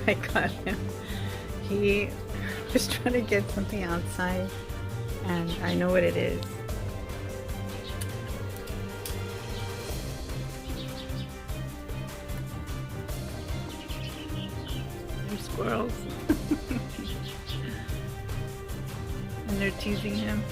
I caught him. He was trying to get something outside, and I know what it is. They're squirrels. And they're teasing him.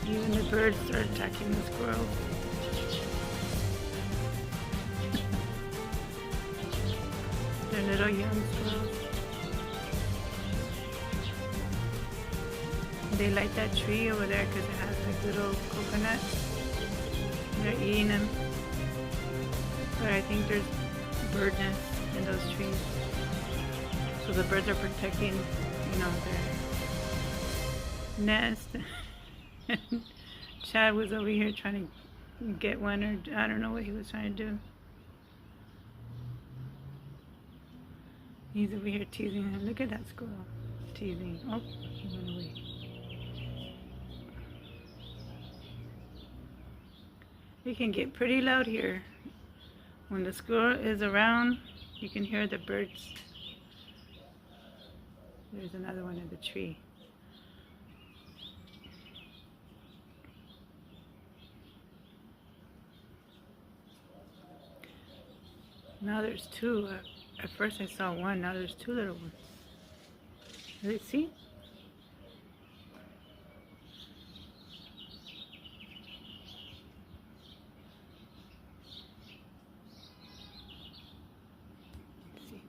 Even the birds are attacking the squirrels. They're little young squirrels. They like that tree over there because it has like little coconuts. They're eating them. But I think there's bird nests in those trees. So the birds are protecting, their nest. Chad was over here trying to get one, or I don't know what he was trying to do. He's over here teasing him. Look at that squirrel. Teasing. Oh, he went away. It can get pretty loud here. When the squirrel is around, you can hear the birds. There's another one in the tree. Now there's two. At first I saw one, now there's two little ones. Let's see.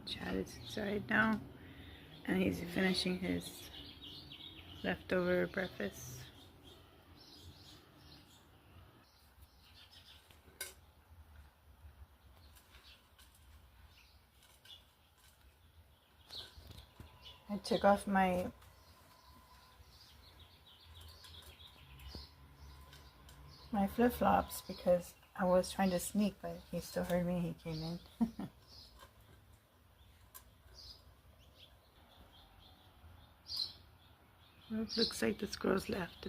Chad is inside now, and he's finishing his leftover breakfast. I took off my flip-flops because I was trying to sneak, but he still heard me. He came in. Well, it looks like the squirrels left.